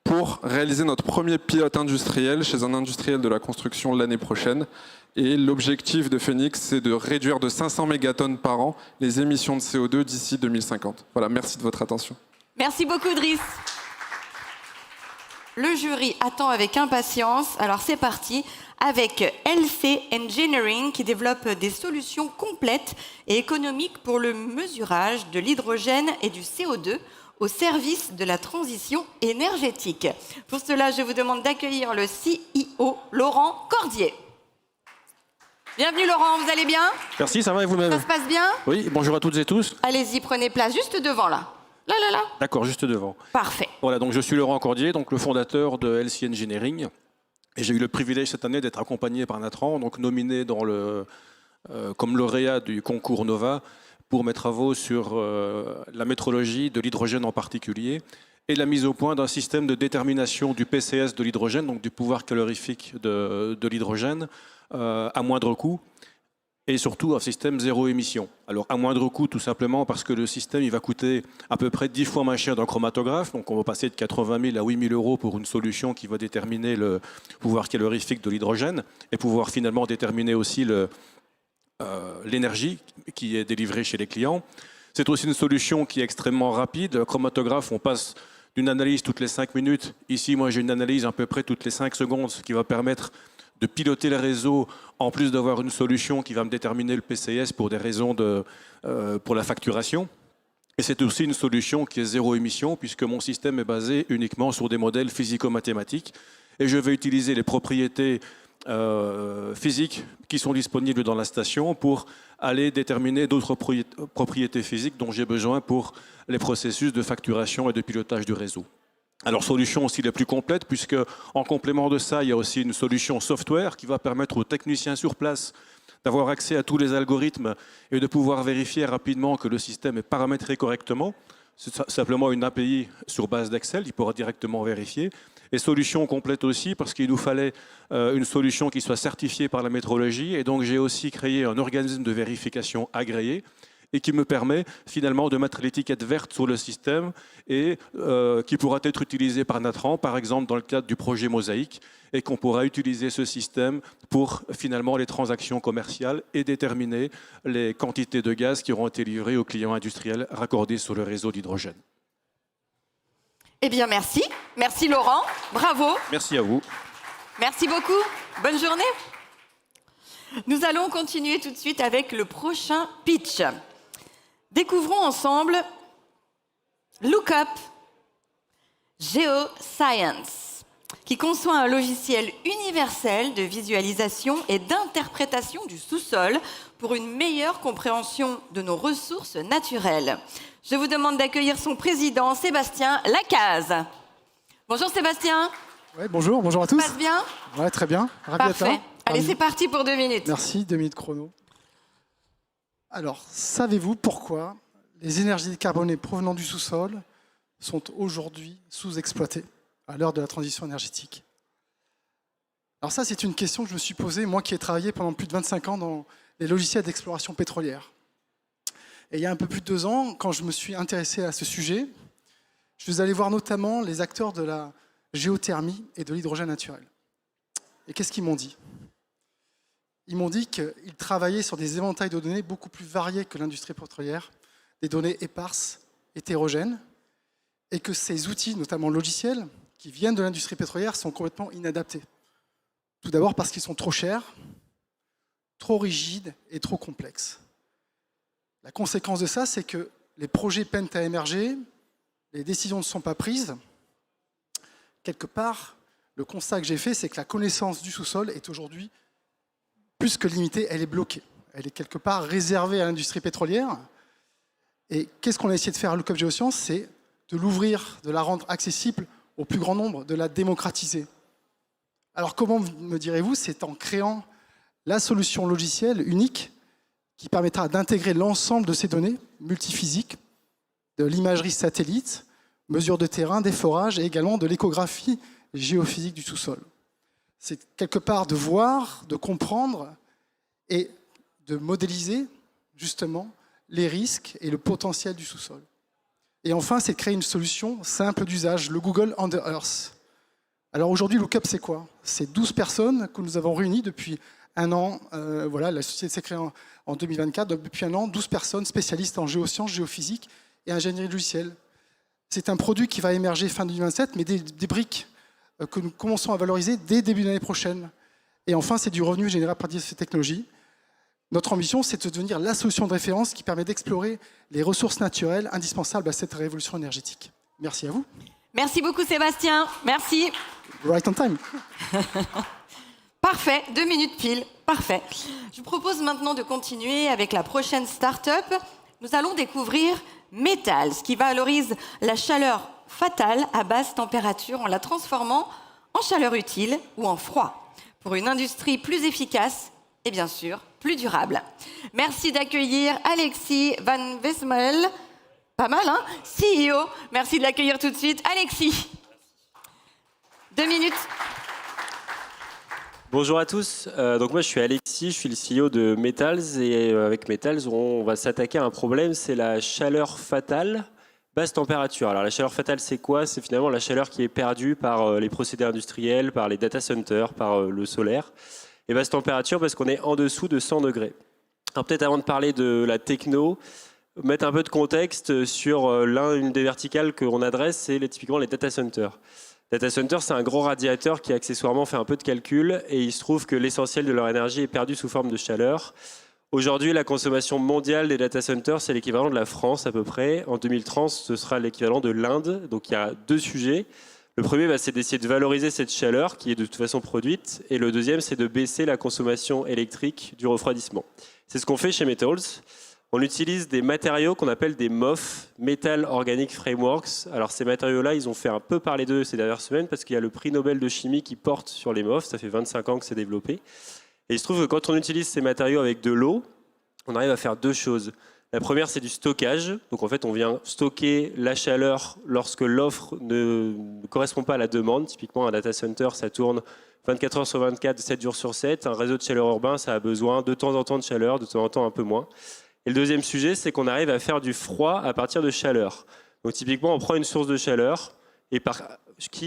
pour réaliser notre premier pilote industriel chez un industriel de la construction l'année prochaine. Et l'objectif de Phoenix, c'est de réduire de 500 mégatonnes par an les émissions de CO2 d'ici 2050. Voilà, merci de votre attention. Merci beaucoup, Driss. Le jury attend avec impatience. Alors c'est parti avec LC Engineering qui développe des solutions complètes et économiques pour le mesurage de l'hydrogène et du CO2 au service de la transition énergétique. Pour cela, je vous demande d'accueillir le CEO Laurent Cordier. Bienvenue Laurent, vous allez bien? Merci, ça va et vous-même? Ça se passe bien? Oui, bonjour à toutes et tous. Allez-y, prenez place juste devant là. Là. D'accord, juste devant. Parfait. Voilà, donc je suis Laurent Cordier, donc le fondateur de LC Engineering. Et j'ai eu le privilège cette année d'être accompagné par Natran, donc nominé comme lauréat du concours Nova pour mes travaux sur la métrologie de l'hydrogène en particulier et la mise au point d'un système de détermination du PCS de l'hydrogène, donc du pouvoir calorifique de l'hydrogène, à moindre coût. Et surtout un système zéro émission. Alors à moindre coût tout simplement parce que le système il va coûter à peu près 10 fois moins cher d'un chromatographe. Donc on va passer de 80 000 à 8 000 euros pour une solution qui va déterminer le pouvoir calorifique de l'hydrogène et pouvoir finalement déterminer aussi l'énergie qui est délivrée chez les clients. C'est aussi une solution qui est extrêmement rapide. Le chromatographe, on passe d'une analyse toutes les 5 minutes. Ici, moi j'ai une analyse à peu près toutes les 5 secondes, ce qui va permettre de piloter le réseau, en plus d'avoir une solution qui va me déterminer le PCS pour des raisons pour la facturation. Et c'est aussi une solution qui est zéro émission, puisque mon système est basé uniquement sur des modèles physico-mathématiques. Et je vais utiliser les propriétés physiques qui sont disponibles dans la station pour aller déterminer d'autres propriétés physiques dont j'ai besoin pour les processus de facturation et de pilotage du réseau. Alors, solution aussi la plus complète, puisque en complément de ça, il y a aussi une solution software qui va permettre aux techniciens sur place d'avoir accès à tous les algorithmes et de pouvoir vérifier rapidement que le système est paramétré correctement. C'est simplement une API sur base d'Excel, il pourra directement vérifier. Et solution complète aussi, parce qu'il nous fallait une solution qui soit certifiée par la métrologie. Et donc, j'ai aussi créé un organisme de vérification agréé et qui me permet finalement de mettre l'étiquette verte sur le système et qui pourra être utilisé par Natran, par exemple dans le cadre du projet Mosaïque, et qu'on pourra utiliser ce système pour finalement les transactions commerciales et déterminer les quantités de gaz qui auront été livrées aux clients industriels raccordés sur le réseau d'hydrogène. Eh bien, merci. Merci Laurent. Bravo. Merci à vous. Merci beaucoup. Bonne journée. Nous allons continuer tout de suite avec le prochain pitch. Découvrons ensemble Lookup Geoscience, qui conçoit un logiciel universel de visualisation et d'interprétation du sous-sol pour une meilleure compréhension de nos ressources naturelles. Je vous demande d'accueillir son président, Sébastien Lacaze. Bonjour Sébastien. Ouais, bonjour à tous. Ça passe bien? Ouais, très bien. Ravi d'être là. Parfait. Allez, c'est parti pour 2 minutes. Merci, 2 minutes chrono. Alors, savez-vous pourquoi les énergies décarbonées provenant du sous-sol sont aujourd'hui sous-exploitées à l'heure de la transition énergétique? Alors ça, c'est une question que je me suis posée, moi qui ai travaillé pendant plus de 25 ans dans les logiciels d'exploration pétrolière. Et il y a un peu plus de 2 ans, quand je me suis intéressé à ce sujet, je suis allé voir notamment les acteurs de la géothermie et de l'hydrogène naturel. Et qu'est-ce qu'ils m'ont dit? Ils m'ont dit qu'ils travaillaient sur des éventails de données beaucoup plus variés que l'industrie pétrolière, des données éparses, hétérogènes, et que ces outils, notamment logiciels, qui viennent de l'industrie pétrolière, sont complètement inadaptés. Tout d'abord parce qu'ils sont trop chers, trop rigides et trop complexes. La conséquence de ça, c'est que les projets peinent à émerger, les décisions ne sont pas prises. Quelque part, le constat que j'ai fait, c'est que la connaissance du sous-sol est aujourd'hui plus que limitée, elle est bloquée. Elle est quelque part réservée à l'industrie pétrolière. Et qu'est-ce qu'on a essayé de faire à Look Up Géosciences? C'est de l'ouvrir, de la rendre accessible au plus grand nombre, de la démocratiser. Alors comment me direz-vous? C'est en créant la solution logicielle unique qui permettra d'intégrer l'ensemble de ces données multiphysiques, de l'imagerie satellite, mesures de terrain, des forages et également de l'échographie géophysique du sous-sol. C'est quelque part de voir, de comprendre et de modéliser justement les risques et le potentiel du sous-sol. Et enfin, c'est de créer une solution simple d'usage, le Google Under Earth. Alors aujourd'hui, Lookup, c'est quoi? C'est 12 personnes que nous avons réunies depuis 1 an. Voilà, la société s'est créée en 2024. Donc depuis 1 an, 12 personnes spécialistes en géosciences, géophysique et ingénierie logicielle. C'est un produit qui va émerger fin 2027, mais des briques que nous commençons à valoriser dès début d'année prochaine. Et enfin, c'est du revenu généré à partir de ces technologies. Notre ambition, c'est de devenir la solution de référence qui permet d'explorer les ressources naturelles indispensables à cette révolution énergétique. Merci à vous. Merci beaucoup Sébastien, merci. Right on time. Parfait, 2 minutes pile, parfait. Je vous propose maintenant de continuer avec la prochaine start-up. Nous allons découvrir Metals, qui valorise la chaleur fatale à basse température en la transformant en chaleur utile ou en froid, pour une industrie plus efficace et bien sûr plus durable. Merci d'accueillir Alexis Van Wesmel, pas mal hein, CEO. Merci de l'accueillir tout de suite. Alexis, 2 minutes. Bonjour à tous, donc moi je suis Alexis, je suis le CEO de Metals et avec Metals on va s'attaquer à un problème, c'est la chaleur fatale basse température. Alors la chaleur fatale c'est quoi? C'est finalement la chaleur qui est perdue par les procédés industriels, par les data centers, par le solaire. Et basse température parce qu'on est en dessous de 100 degrés. Alors peut-être avant de parler de la techno, mettre un peu de contexte sur une des verticales qu'on adresse, c'est typiquement les data centers. Data center, c'est un gros radiateur qui accessoirement fait un peu de calcul et il se trouve que l'essentiel de leur énergie est perdu sous forme de chaleur. Aujourd'hui, la consommation mondiale des data centers, c'est l'équivalent de la France à peu près. En 2030, ce sera l'équivalent de l'Inde. Donc il y a 2 sujets. Le premier, c'est d'essayer de valoriser cette chaleur qui est de toute façon produite. Et le deuxième, c'est de baisser la consommation électrique du refroidissement. C'est ce qu'on fait chez Metals. On utilise des matériaux qu'on appelle des MOF, Metal Organic Frameworks. Alors ces matériaux-là, ils ont fait un peu parler d'eux ces dernières semaines parce qu'il y a le prix Nobel de chimie qui porte sur les MOF. Ça fait 25 ans que c'est développé. Et il se trouve que quand on utilise ces matériaux avec de l'eau, on arrive à faire 2 choses. La première, c'est du stockage. Donc en fait, on vient stocker la chaleur lorsque l'offre ne correspond pas à la demande. Typiquement, un data center, ça tourne 24 heures sur 24, 7 jours sur 7. Un réseau de chaleur urbain, ça a besoin de temps en temps de chaleur, de temps en temps un peu moins. Et le deuxième sujet, c'est qu'on arrive à faire du froid à partir de chaleur. Donc typiquement, on prend une source de chaleur et par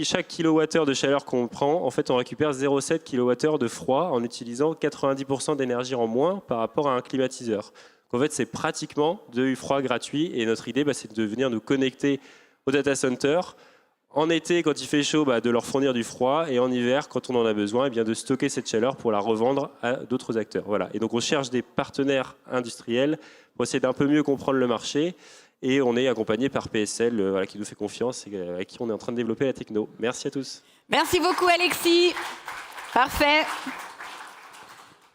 chaque kilowattheure de chaleur qu'on prend, en fait, on récupère 0,7 kWh de froid en utilisant 90% d'énergie en moins par rapport à un climatiseur. Donc en fait, c'est pratiquement du froid gratuit et notre idée, c'est de venir nous connecter au data center. En été, quand il fait chaud, de leur fournir du froid et en hiver, quand on en a besoin, de stocker cette chaleur pour la revendre à d'autres acteurs. Voilà. Et donc on cherche des partenaires industriels pour essayer d'un peu mieux comprendre le marché et on est accompagné par PSL qui nous fait confiance et avec qui on est en train de développer la techno. Merci à tous. Merci beaucoup Alexis. Parfait.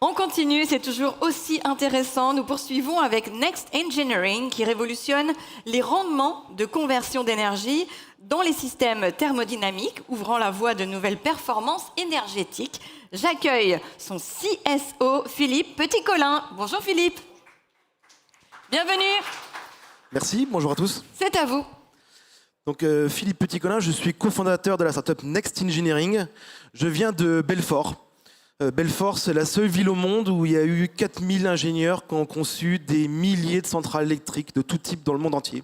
On continue, c'est toujours aussi intéressant. Nous poursuivons avec Next Engineering qui révolutionne les rendements de conversion d'énergie dans les systèmes thermodynamiques, ouvrant la voie de nouvelles performances énergétiques. J'accueille son CSO, Philippe Petit-Colin. Bonjour Philippe. Bienvenue. Merci, bonjour à tous. C'est à vous. Donc Philippe Petit-Colin, je suis cofondateur de la startup Next Engineering. Je viens de Belfort. Belfort, c'est la seule ville au monde où il y a eu 4000 ingénieurs qui ont conçu des milliers de centrales électriques de tout type dans le monde entier.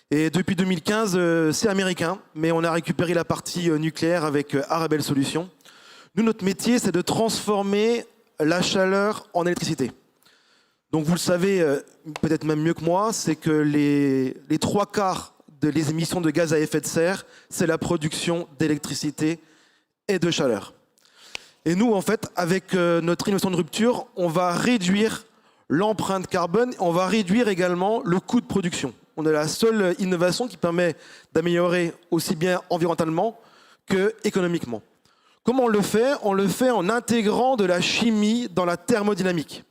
Et depuis 2015, c'est américain, mais on a récupéré la partie nucléaire avec Arabelle Solutions. Nous, notre métier, c'est de transformer la chaleur en électricité. Donc vous le savez peut-être même mieux que moi, c'est que les 3/4 des émissions de gaz à effet de serre, c'est la production d'électricité et de chaleur. Et nous, en fait, avec notre innovation de rupture, on va réduire l'empreinte carbone, on va réduire également le coût de production. On est la seule innovation qui permet d'améliorer aussi bien environnementalement que économiquement. Comment on le fait? On le fait en intégrant de la chimie dans la thermodynamique.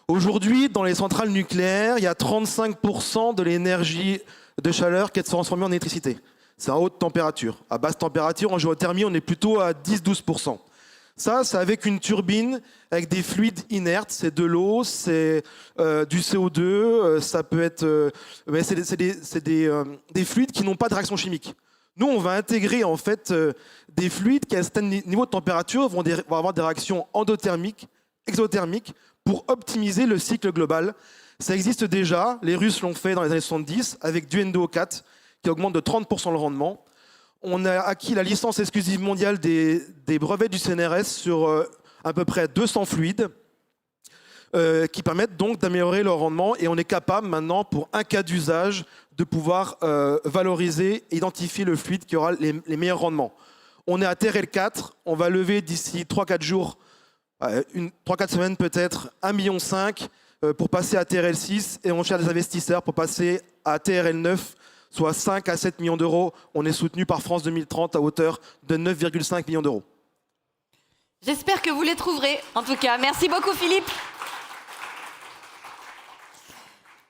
Aujourd'hui, dans les centrales nucléaires, il y a 35% de l'énergie de chaleur qui est transformée en électricité. C'est à haute température. À basse température, en géothermie, on est plutôt à 10-12%. Ça, c'est avec une turbine, avec des fluides inertes. C'est de l'eau, c'est du CO2, ça peut être... c'est des fluides qui n'ont pas de réaction chimique. Nous, on va intégrer en fait des fluides qui, à un certain niveau de température, vont avoir des réactions endothermiques, exothermiques, pour optimiser le cycle global. Ça existe déjà, les Russes l'ont fait dans les années 70 avec du NO4 qui augmente de 30% le rendement. On a acquis la licence exclusive mondiale des brevets du CNRS sur à peu près 200 fluides qui permettent donc d'améliorer leur rendement et on est capable maintenant, pour un cas d'usage, de pouvoir valoriser et identifier le fluide qui aura les meilleurs rendements. On est à TRL4, on va lever d'ici 3-4 jours 3-4 semaines peut-être, 1,5 million pour passer à TRL6 et on cherche des investisseurs pour passer à TRL9, soit 5 à 7 millions d'euros. On est soutenu par France 2030 à hauteur de 9,5 millions d'euros. J'espère que vous les trouverez, en tout cas. Merci beaucoup, Philippe.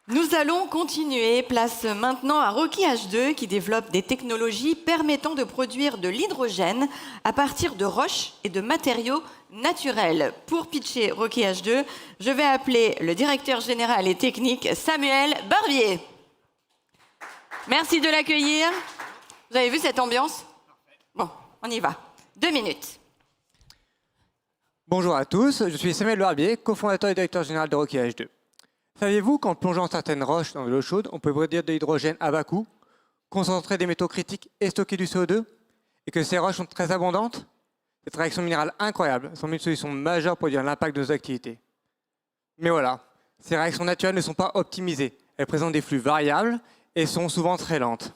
Nous allons continuer. Place maintenant à Rocky H2 qui développe des technologies permettant de produire de l'hydrogène à partir de roches et de matériaux naturels. Pour pitcher Rocky H2, je vais appeler le directeur général et technique Samuel Barbier. Merci de l'accueillir. Vous avez vu cette ambiance? Bon, on y va. 2 minutes. Bonjour à tous, je suis Samuel Barbier, cofondateur et directeur général de Rocky H2. Saviez-vous qu'en plongeant certaines roches dans de l'eau chaude, on peut produire de l'hydrogène à bas coût, concentrer des métaux critiques et stocker du CO2, et que ces roches sont très abondantes? Cette réaction minérale incroyable semble une solution majeure pour réduire l'impact de nos activités. Mais voilà, ces réactions naturelles ne sont pas optimisées. Elles présentent des flux variables et sont souvent très lentes,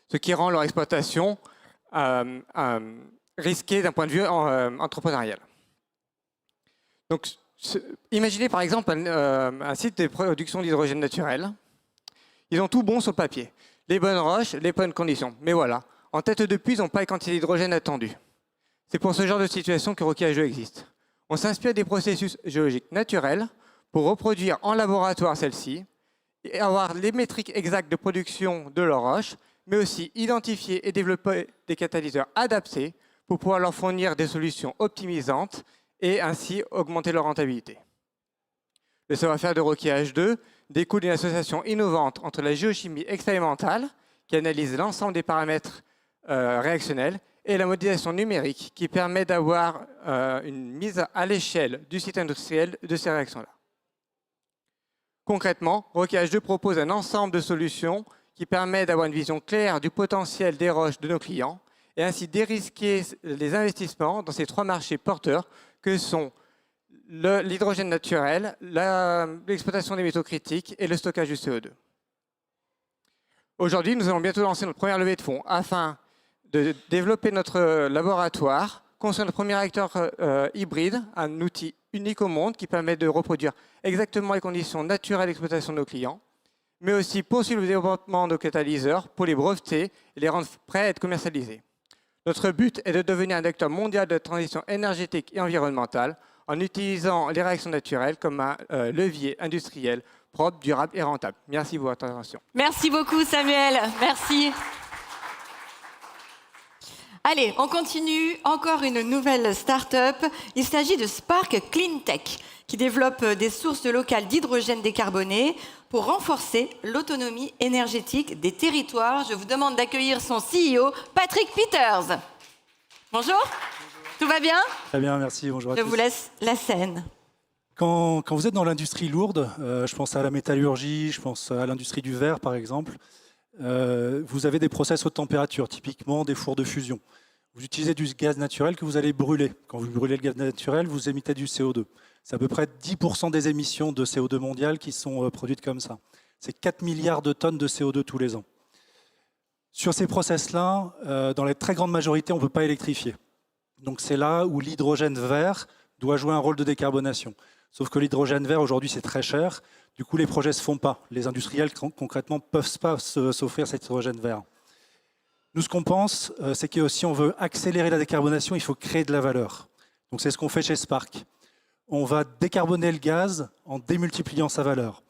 ce qui rend leur exploitation risquée d'un point de vue entrepreneurial. Donc, imaginez par exemple un site de production d'hydrogène naturel. Ils ont tout bon sur le papier. Les bonnes roches, les bonnes conditions. Mais voilà, en tête de puits, ils n'ont pas les quantités d'hydrogène attendues. C'est pour ce genre de situation que Rocky H2 existe. On s'inspire des processus géologiques naturels pour reproduire en laboratoire celles-ci et avoir les métriques exactes de production de leurs roches, mais aussi identifier et développer des catalyseurs adaptés pour pouvoir leur fournir des solutions optimisantes et ainsi augmenter leur rentabilité. Le savoir-faire de Rocky H2 découle d'une association innovante entre la géochimie expérimentale, qui analyse l'ensemble des paramètres réactionnels, et la modélisation numérique, qui permet d'avoir une mise à l'échelle du site industriel de ces réactions-là. Concrètement, Rocky H2 propose un ensemble de solutions qui permet d'avoir une vision claire du potentiel des roches de nos clients et ainsi dérisquer les investissements dans ces 3 marchés porteurs que sont l'hydrogène naturel, l'exploitation des métaux critiques et le stockage du CO2. Aujourd'hui, nous allons bientôt lancer notre première levée de fonds afin de développer notre laboratoire, construire notre premier réacteur hybride, un outil unique au monde qui permet de reproduire exactement les conditions naturelles d'exploitation de nos clients, mais aussi poursuivre le développement de nos catalyseurs pour les breveter et les rendre prêts à être commercialisés. Notre but est de devenir un acteur mondial de la transition énergétique et environnementale en utilisant les réactions naturelles comme un levier industriel propre, durable et rentable. Merci pour votre attention. Merci beaucoup Samuel, merci. Allez, on continue. Encore une nouvelle start-up. Il s'agit de Spark Cleantech, qui développe des sources locales d'hydrogène décarboné pour renforcer l'autonomie énergétique des territoires. Je vous demande d'accueillir son CEO, Patrick Peters. Bonjour. Tout va bien? Très bien, merci. Bonjour à tous. Je vous laisse la scène. Quand vous êtes dans l'industrie lourde, je pense à la métallurgie, je pense à l'industrie du verre par exemple, vous avez des process haute température, typiquement des fours de fusion. Vous utilisez du gaz naturel que vous allez brûler. Quand vous brûlez le gaz naturel, vous émettez du CO2. C'est à peu près 10% des émissions de CO2 mondiales qui sont produites comme ça. C'est 4 milliards de tonnes de CO2 tous les ans. Sur ces process-là, dans la très grande majorité, on ne peut pas électrifier. Donc c'est là où l'hydrogène vert doit jouer un rôle de décarbonation. Sauf que l'hydrogène vert, aujourd'hui, c'est très cher. Du coup, les projets ne se font pas. Les industriels, concrètement, ne peuvent pas s'offrir cet hydrogène vert. Nous, ce qu'on pense, c'est que si on veut accélérer la décarbonation, il faut créer de la valeur. Donc c'est ce qu'on fait chez Spark. On va décarboner le gaz en démultipliant sa valeur.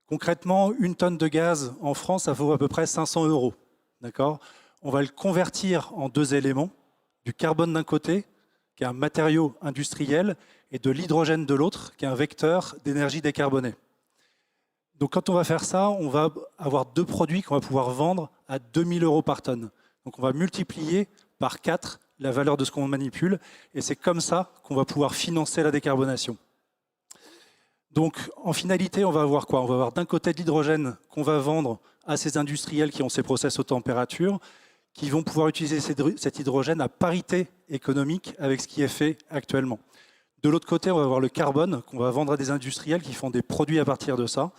Concrètement, une tonne de gaz en France, ça vaut à peu près 500 €. D'accord ? On va le convertir en deux éléments, du carbone d'un côté, qui est un matériau industriel, et de l'hydrogène de l'autre, qui est un vecteur d'énergie décarbonée. Donc quand on va faire ça, on va avoir deux produits qu'on va pouvoir vendre à 2000 € par tonne. Donc on va multiplier par 4 la valeur de ce qu'on manipule, et c'est comme ça qu'on va pouvoir financer la décarbonation. Donc en finalité, on va avoir quoi? On va avoir d'un côté de l'hydrogène qu'on va vendre à ces industriels qui ont ces process haute température, qui vont pouvoir utiliser cet hydrogène à parité économique avec ce qui est fait actuellement. De l'autre côté, on va avoir le carbone qu'on va vendre à des industriels qui font des produits à partir de ça.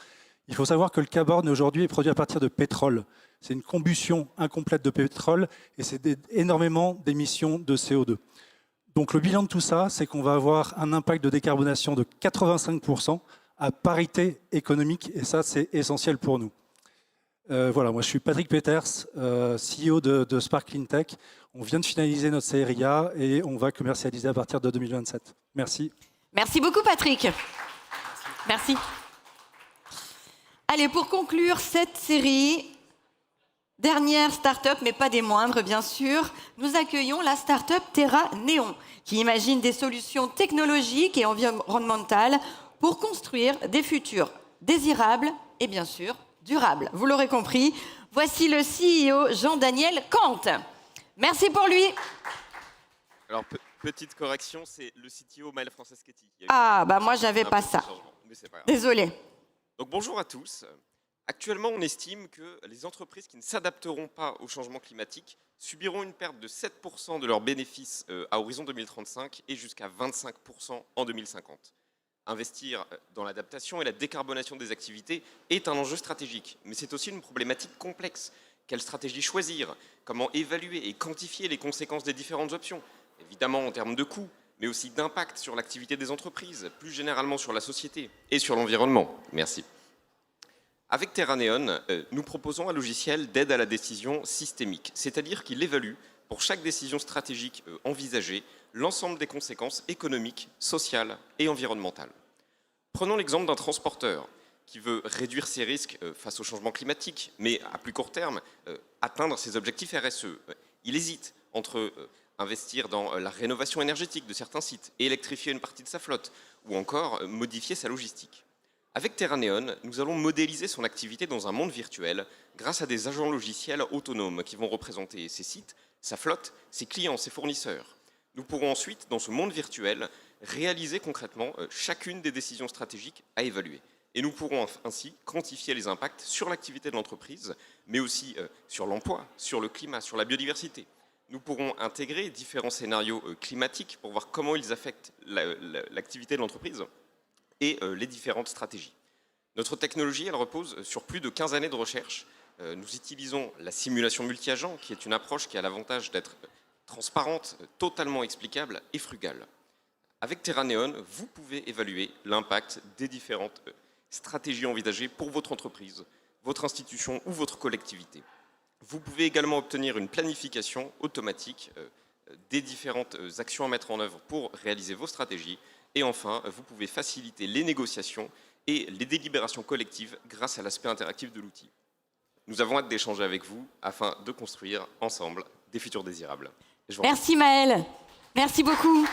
Il faut savoir que le carbone aujourd'hui est produit à partir de pétrole. C'est une combustion incomplète de pétrole et c'est énormément d'émissions de CO2. Donc le bilan de tout ça, c'est qu'on va avoir un impact de décarbonation de 85% à parité économique et ça, c'est essentiel pour nous. Voilà, moi je suis Patrick Peters, CEO de Spark Cleantech. On vient de finaliser notre série A et on va commercialiser à partir de 2027. Merci. Merci beaucoup, Patrick. Merci. Allez, pour conclure cette série, dernière start-up, mais pas des moindres, bien sûr, nous accueillons la start-up Terra Neon, qui imagine des solutions technologiques et environnementales pour construire des futurs désirables et bien sûr durables. Vous l'aurez compris, voici le CEO Jean-Daniel Kant. Merci pour lui. Alors, petite correction, c'est le CTO Maël Franceschetti. Ah, bah moi, j'avais pas ça. Désolée. Donc, bonjour à tous. Actuellement, on estime que les entreprises qui ne s'adapteront pas au changement climatique subiront une perte de 7% de leurs bénéfices à horizon 2035 et jusqu'à 25% en 2050. Investir dans l'adaptation et la décarbonation des activités est un enjeu stratégique, mais c'est aussi une problématique complexe. Quelle stratégie choisir? Comment évaluer et quantifier les conséquences des différentes options? Évidemment en termes de coûts, mais aussi d'impact sur l'activité des entreprises, plus généralement sur la société et sur l'environnement. Merci. Avec Terra Neon, nous proposons un logiciel d'aide à la décision systémique, c'est-à-dire qu'il évalue, pour chaque décision stratégique envisagée, l'ensemble des conséquences économiques, sociales et environnementales. Prenons l'exemple d'un transporteur qui veut réduire ses risques face au changement climatique, mais à plus court terme, atteindre ses objectifs RSE. Il hésite entre investir dans la rénovation énergétique de certains sites et électrifier une partie de sa flotte, ou encore modifier sa logistique. Avec Terra Neon, nous allons modéliser son activité dans un monde virtuel grâce à des agents logiciels autonomes qui vont représenter ses sites, sa flotte, ses clients, ses fournisseurs. Nous pourrons ensuite, dans ce monde virtuel, réaliser concrètement chacune des décisions stratégiques à évaluer. Et nous pourrons ainsi quantifier les impacts sur l'activité de l'entreprise, mais aussi sur l'emploi, sur le climat, sur la biodiversité. Nous pourrons intégrer différents scénarios climatiques pour voir comment ils affectent l'activité de l'entreprise et les différentes stratégies. Notre technologie, elle repose sur plus de 15 années de recherche. Nous utilisons la simulation multi-agent, qui est une approche qui a l'avantage d'être transparente, totalement explicable et frugale. Avec Terra Neon, vous pouvez évaluer l'impact des différentes stratégies envisagées pour votre entreprise, votre institution ou votre collectivité. Vous pouvez également obtenir une planification automatique des différentes actions à mettre en œuvre pour réaliser vos stratégies. Et enfin, vous pouvez faciliter les négociations et les délibérations collectives grâce à l'aspect interactif de l'outil. Nous avons hâte d'échanger avec vous afin de construire ensemble des futurs désirables. Merci Maëlle. Merci beaucoup.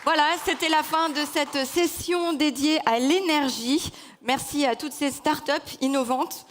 Voilà, c'était la fin de cette session dédiée à l'énergie. Merci à toutes ces startups innovantes.